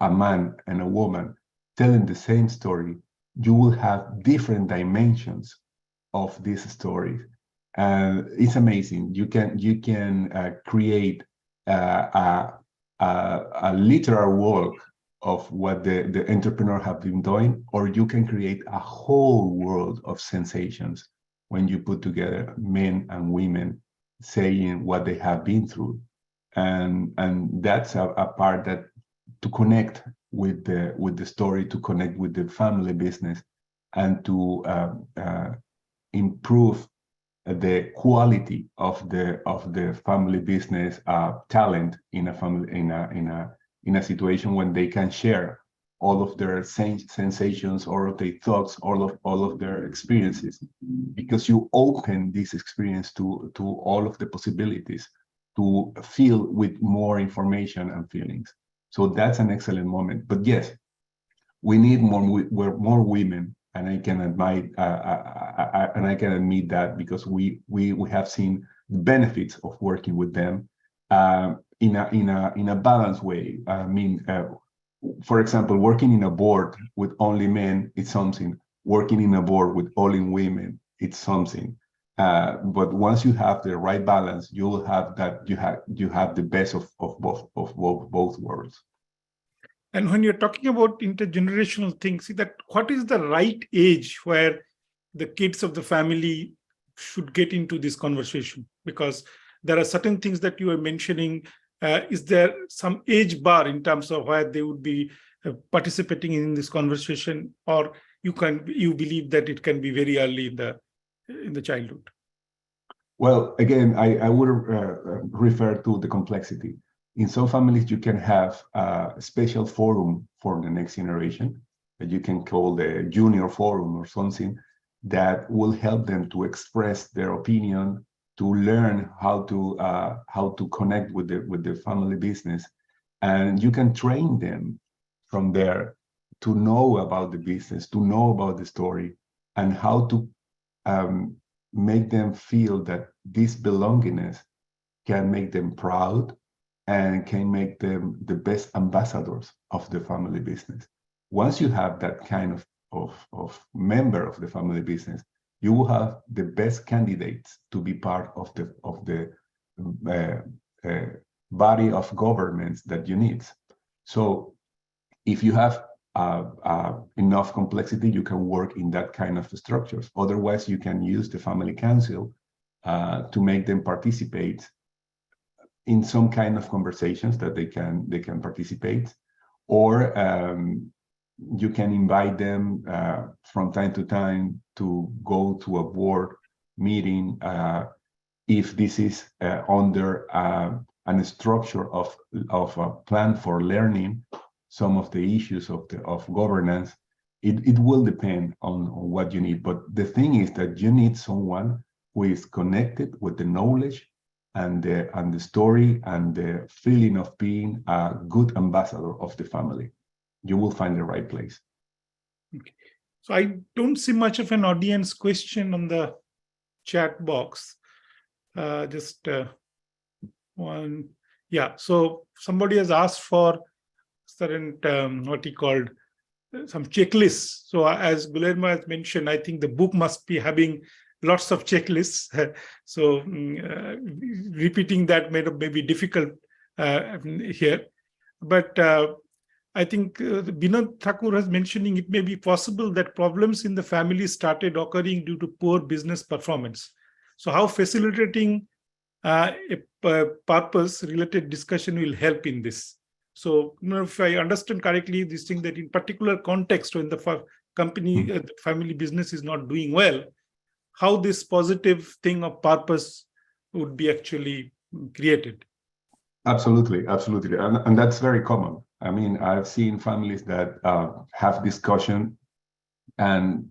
a man and a woman telling the same story, you will have different dimensions of this story, and it's amazing. You can create a literal work of what the entrepreneur have been doing, or you can create a whole world of sensations when you put together men and women saying what they have been through. And that's a part that to connect with the story, to connect with the family business, and to improve the quality of the family business talent in a family in a situation when they can share all of their sensations, all of their thoughts, all of their experiences, because you open this experience to all of the possibilities to fill with more information and feelings. So that's an excellent moment. But yes, we need more women, and I can admit that, because we have seen the benefits of working with them in a balanced way. I mean, for example, working in a board with only men, it's something. Working in a board with only women, it's something. But once you have the right balance, you will have that. You have the best of both worlds. And when you're talking about intergenerational things, see that what is the right age where the kids of the family should get into this conversation? Because there are certain things that you are mentioning. Is there some age bar in terms of where they would be participating in this conversation, or you believe that it can be very early in the childhood? Well, again, I would refer to the complexity. In some families, you can have a special forum for the next generation that you can call the junior forum or something that will help them to express their opinion, to learn how to connect with the family business, and you can train them from there to know about the business, to know about the story, and how to make them feel that this belongingness can make them proud and can make them the best ambassadors of the family business. Once you have that kind of member of the family business, you will have the best candidates to be part of the body of governments that you need. So if you have enough complexity, you can work in that kind of structures. Otherwise, you can use the family council to make them participate in some kind of conversations that they can participate, or you can invite them from time to time to go to a board meeting if this is under a structure of a plan for learning some of the issues of governance. It will depend on what you need, but the thing is that you need someone who is connected with the knowledge and the story and the feeling of being a good ambassador of the family. You will find the right place. Okay. So I don't see much of an audience question on the chat box. Just one. Yeah. So somebody has asked for certain what he called some checklists. So as Guillermo has mentioned, I think the book must be having lots of checklists. So repeating that may be difficult here. But I think Binod Thakur has mentioning it may be possible that problems in the family started occurring due to poor business performance. So how facilitating a purpose-related discussion will help in this? So, if I understand correctly, this thing that in particular context when the company, family business is not doing well, how this positive thing of purpose would be actually created. Absolutely. And that's very common. I mean, I've seen families that have discussion, and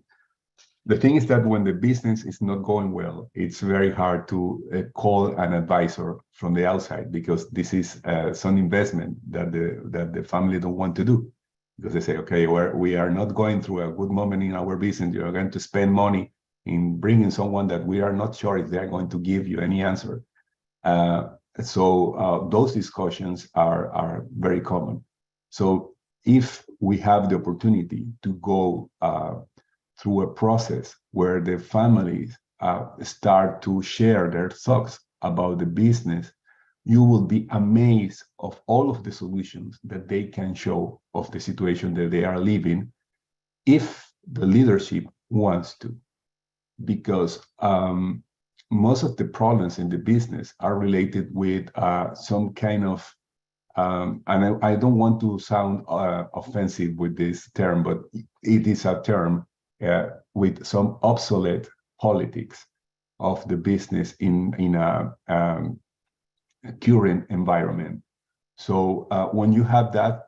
the thing is that when the business is not going well, it's very hard to call an advisor from the outside, because this is some investment that the family don't want to do, because they say, okay, we are not going through a good moment in our business. You are going to spend money in bringing someone that we are not sure if they are going to give you any answer. So those discussions are very common. So if we have the opportunity to go through a process where the families start to share their thoughts about the business, you will be amazed of all of the solutions that they can show of the situation that they are living, if the leadership wants to. because most of the problems in the business are related with some kind of, and I don't want to sound offensive with this term, but it is a term with some obsolete politics of the business in a current environment. So when you have that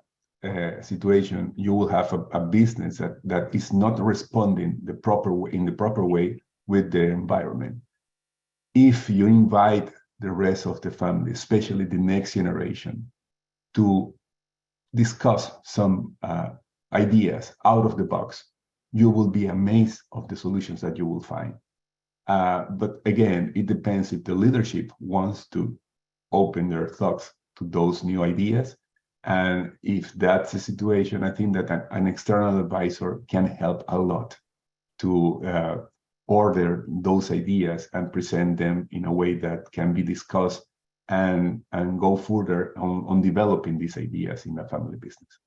situation, you will have a business that is not responding in the proper way with the environment. If you invite the rest of the family, especially the next generation, to discuss some ideas out of the box, you will be amazed of the solutions that you will find. But again, it depends if the leadership wants to open their thoughts to those new ideas. And if that's the situation, I think that an external advisor can help a lot to order those ideas and present them in a way that can be discussed and go further on developing these ideas in the family business.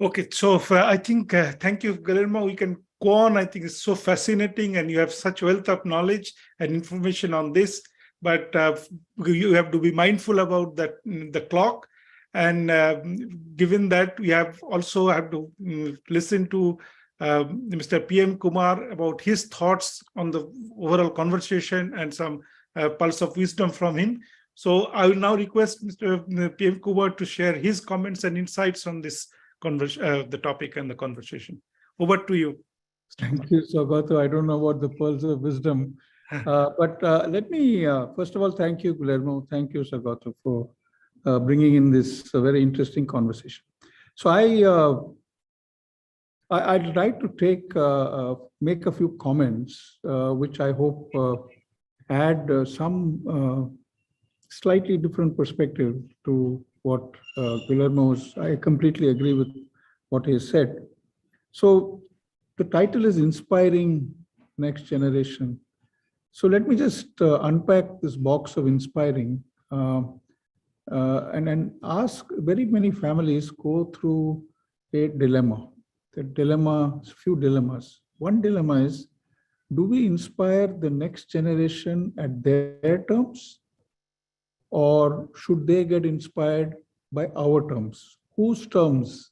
Okay, so I think, thank you, Guillermo. We can go on. I think it's so fascinating and you have such wealth of knowledge and information on this, but you have to be mindful about that, the clock. And given that, we have also have to listen to Mr. PM Kumar about his thoughts on the overall conversation and some pulse of wisdom from him. So I will now request Mr. PM Kumar to share his comments and insights on this the topic and the conversation. Over to you. Thank you, Saugata. I don't know about the pulse of wisdom, but let me first of all thank you, Guillermo. Thank you, Saugata, for bringing in this very interesting conversation. So I'd like to make a few comments, which I hope add some slightly different perspective to what Guillermo's. I completely agree with what he said. So the title is Inspiring Next Generation. So let me just unpack this box of inspiring and ask. Very many families go through a dilemma. Few dilemmas. One dilemma is, do we inspire the next generation at their terms, or should they get inspired by our terms? Whose terms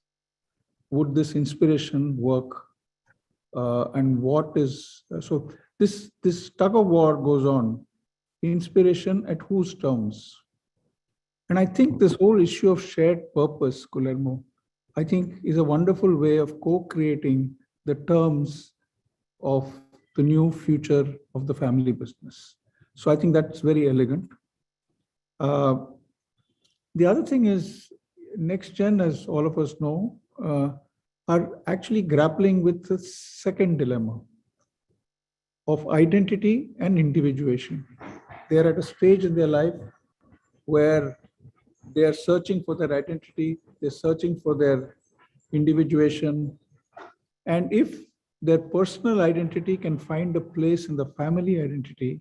would this inspiration work? And what is, so this tug of war goes on. Inspiration at whose terms? And I think this whole issue of shared purpose, Guillermo, I think is a wonderful way of co-creating the terms of the new future of the family business. So I think that's very elegant. The other thing is, Next Gen, as all of us know, are actually grappling with the second dilemma of identity and individuation. They are at a stage in their life where they are searching for their identity, they're searching for their individuation. And if their personal identity can find a place in the family identity,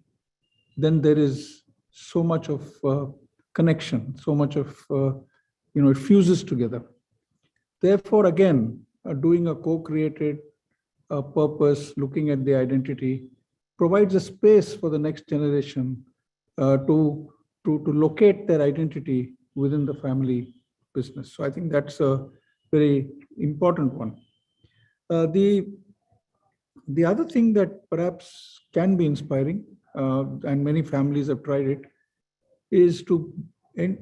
then there is so much of connection, so much of, it fuses together. Therefore, again, doing a co-created purpose, looking at the identity, provides a space for the next generation to locate their identity within the family business. So I think that's a very important one. The other thing that perhaps can be inspiring, and many families have tried it, is to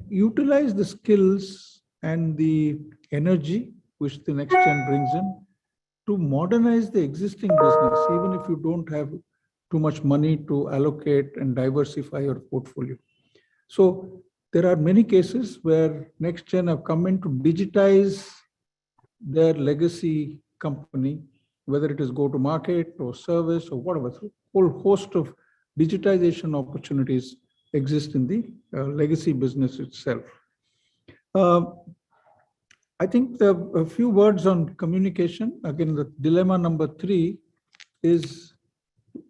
utilize the skills and the energy which the next gen brings in to modernize the existing business, even if you don't have too much money to allocate and diversify your portfolio. So there are many cases where next gen have come in to digitize their legacy company, whether it is go-to-market or service or whatever. So whole host of digitization opportunities exist in the legacy business itself. I think a few words on communication. Again, the dilemma number 3 is,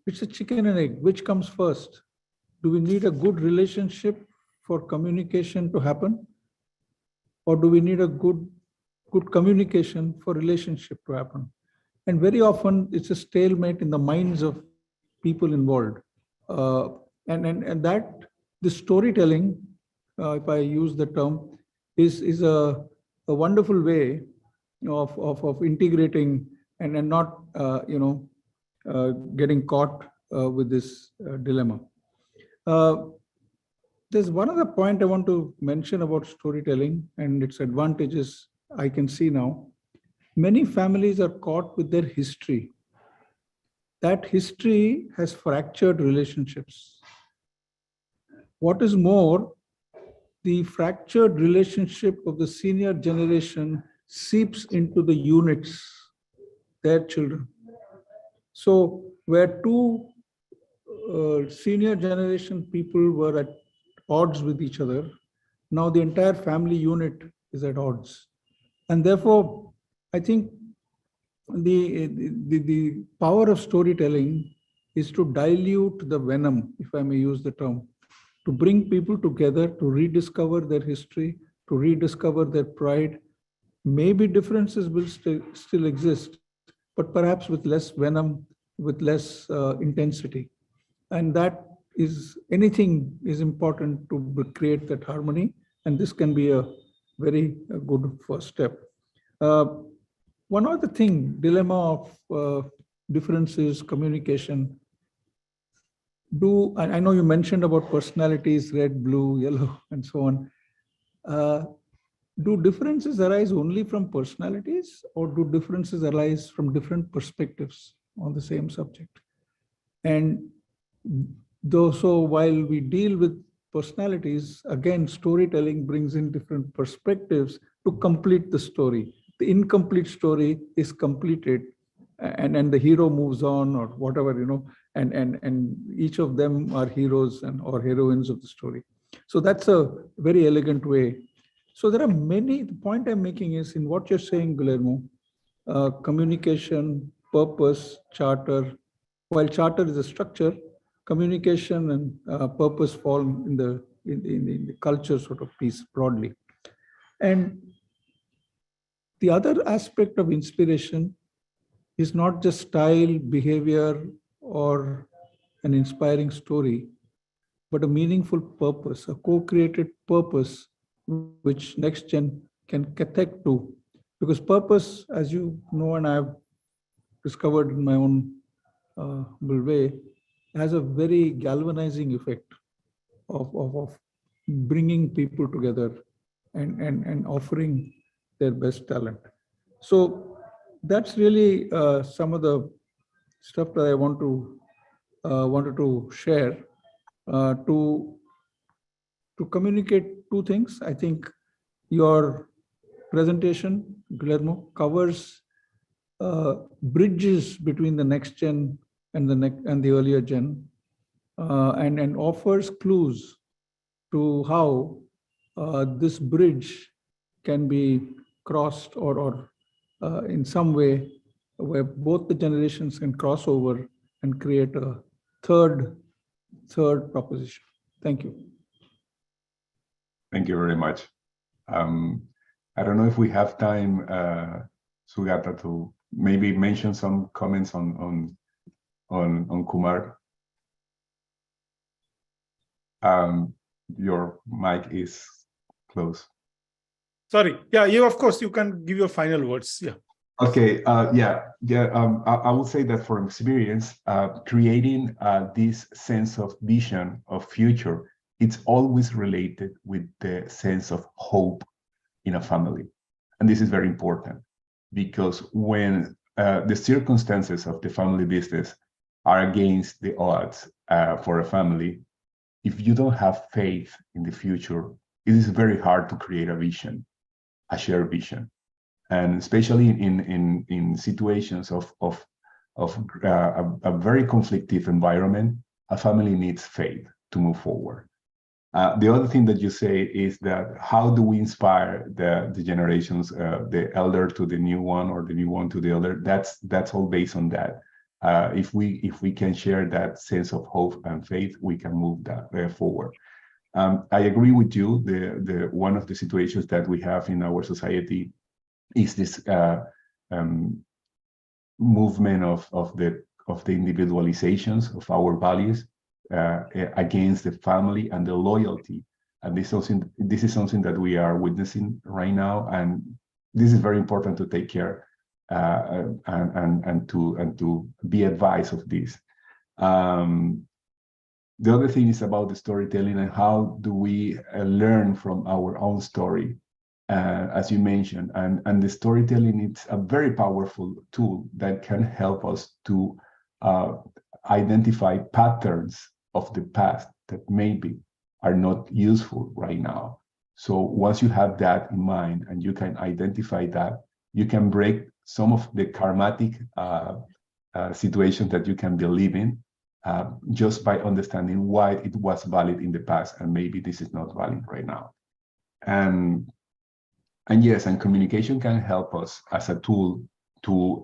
it's a chicken and egg. Which comes first? Do we need a good relationship for communication to happen? Or do we need a good communication for relationship to happen? And very often it's a stalemate in the minds of people involved. And that the storytelling, if I use the term, is a wonderful way of integrating and not getting caught with this dilemma. There's one other point I want to mention about storytelling and its advantages I can see now. Many families are caught with their history. That history has fractured relationships. What is more, the fractured relationship of the senior generation seeps into the units, their children. So where two senior generation people were at odds with each other, now the entire family unit is at odds. And therefore, I think the power of storytelling is to dilute the venom, if I may use the term, to bring people together, to rediscover their history, to rediscover their pride. Maybe differences will still exist, but perhaps with less venom, with less intensity. And that is, anything is important to create that harmony. And this can be a very good first step. One other thing, dilemma of differences, communication. I know you mentioned about personalities, red, blue, yellow, and so on. Do differences arise only from personalities, or do differences arise from different perspectives on the same subject? And so while we deal with personalities, again, storytelling brings in different perspectives to complete the story. The incomplete story is completed, and the hero moves on, or whatever, and each of them are heroes or heroines of the story. So that's a very elegant way. So there are many. The point I'm making is, in what you're saying, Guillermo, communication, purpose, charter. While charter is a structure, communication and purpose fall in the culture sort of piece broadly. And the other aspect of inspiration is not just style, behavior, or an inspiring story, but a meaningful purpose, a co-created purpose, which next gen can connect to. Because purpose, as you know, and I've discovered in my own way, has a very galvanizing effect of bringing people together and offering their best talent. So that's really some of the stuff that I wanted to share to communicate two things. I think your presentation, Guillermo, covers bridges between the next gen and the earlier gen, and offers clues to how this bridge can be crossed, or in some way where both the generations can cross over and create a third proposition. Thank you. Thank you very much. I don't know if we have time, Sugata, to maybe mention some comments on Kumar. Your mic is closed. Sorry. Yeah, of course, you can give your final words. Yeah. Okay. I would say that from experience, creating this sense of vision of future, it's always related with the sense of hope in a family. And this is very important, because when the circumstances of the family business are against the odds for a family, if you don't have faith in the future, it is very hard to create a vision, a shared vision. And especially in situations of a very conflictive environment, a family needs faith to move forward. The other thing that you say is that how do we inspire the generations, the elder to the new one, or the new one to the elder? That's all based on that. If we can share that sense of hope and faith, we can move that forward. I agree with you. The one of the situations that we have in our society is this movement of the of the individualizations of our values against the family and the loyalty. And this is something that we are witnessing right now, and this is very important to take care and to be advised of this. The other thing is about the storytelling and how do we learn from our own story, as you mentioned, and the storytelling is a very powerful tool that can help us to identify patterns of the past that maybe are not useful right now. So once you have that in mind and you can identify that, you can break some of the karmatic situations that you can believe in just by understanding why it was valid in the past and maybe this is not valid right now. And yes, and communication can help us as a tool to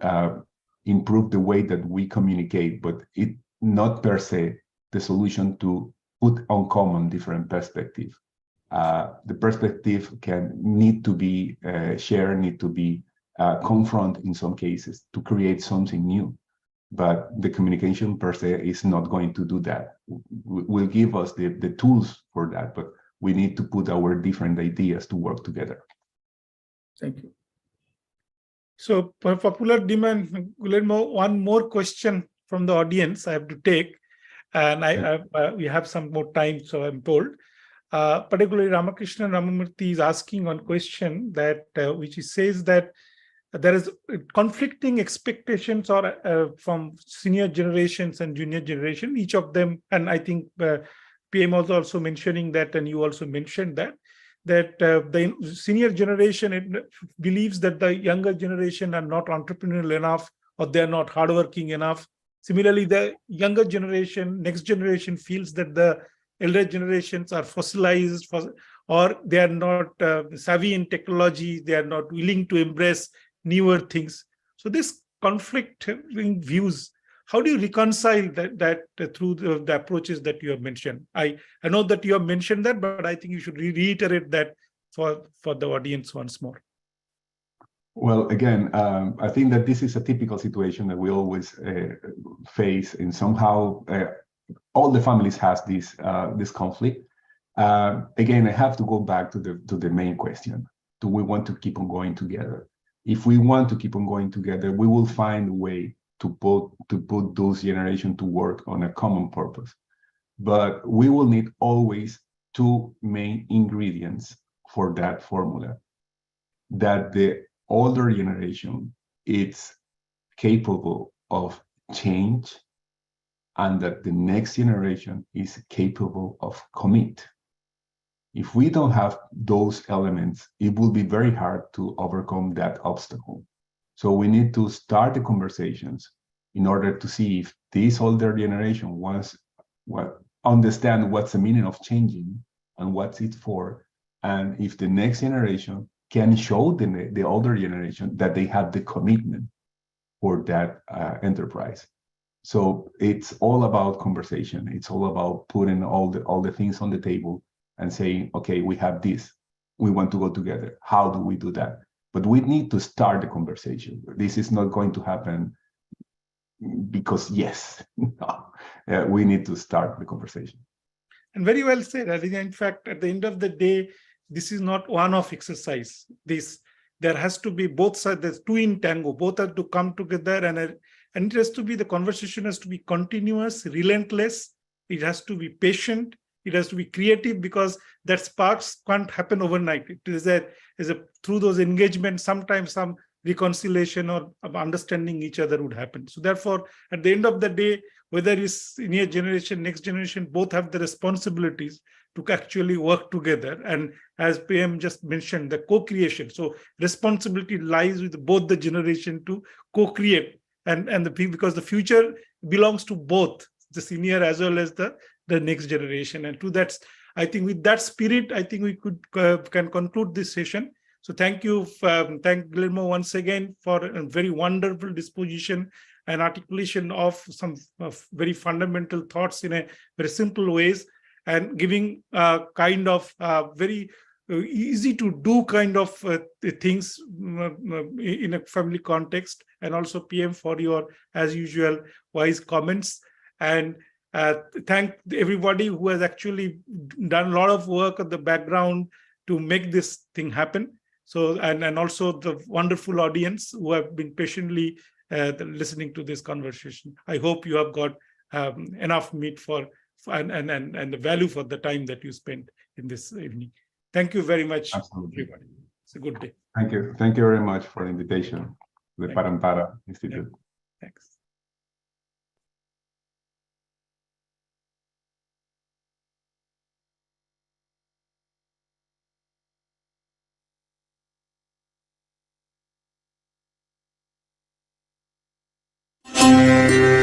improve the way that we communicate, but it not per se the solution to put on common different perspective. The perspective need to be shared, need to be confronted in some cases to create something new. But the communication per se is not going to do that. Will give us the tools for that, but we need to put our different ideas to work together. Thank you. So, for popular demand, Guillermo, one more question from the audience I have to take, and we have some more time, so I'm told. Particularly, Ramakrishnan Ramamurthy is asking one question that which says that there is conflicting expectations or from senior generations and junior generation, each of them, and I think PM was also mentioning that, and you also mentioned that the senior generation believes that the younger generation are not entrepreneurial enough or they're not hardworking enough. Similarly, the younger generation, next generation feels that the elder generations are fossilized or they are not savvy in technology, they are not willing to embrace newer things. So this conflict in views, how do you reconcile that through the approaches that you have mentioned? I know that you have mentioned that, but I think you should reiterate that for the audience once more. Well, again, I think that this is a typical situation that we always face, and somehow all the families has this conflict. Again, I have to go back to the main question: do we want to keep on going together? If we want to keep on going together, we will find a way to put those generations to work on a common purpose. But we will need always two main ingredients for that formula: that the older generation is capable of change, and that the next generation is capable of commit. If we don't have those elements, it will be very hard to overcome that obstacle. So we need to start the conversations in order to see if this older generation understand what's the meaning of changing and what's it for, and if the next generation can show the older generation that they have the commitment for that enterprise. So it's all about conversation. It's all about putting all the things on the table and saying, okay, we have this, we want to go together. How do we do that? But we need to start the conversation. This is not going to happen because yes, no. We need to start the conversation. And very well said. I think, in fact, at the end of the day, this is not one-off exercise. There has to be both sides. There's two in tango. Both have to come together, and it has to be, the conversation has to be continuous, relentless. It has to be patient. It has to be creative, because that sparks can't happen overnight. It is through those engagements, sometimes some reconciliation or understanding each other would happen. So therefore, at the end of the day, whether it's senior generation, next generation, both have the responsibilities to actually work together. And as PM just mentioned, the co-creation. So responsibility lies with both the generation to co-create, because the future belongs to both the senior as well as the next generation. And to that, I think with that spirit, I think we can conclude this session. So thank you, thank Guillermo once again for a very wonderful disposition and articulation of some very fundamental thoughts in a very simple ways, and giving kind of very easy to do kind of things in a family context, and also PM for your, as usual, wise comments. And thank everybody who has actually done a lot of work on the background to make this thing happen. So, and also the wonderful audience who have been patiently listening to this conversation. I hope you have got enough meat for and the value for the time that you spent in this evening. Thank you very much, Absolutely. everybody. It's a good day. Thank you. Thank you very much for the invitation to the Thank you. Parampara Institute. Thanks. Thank you.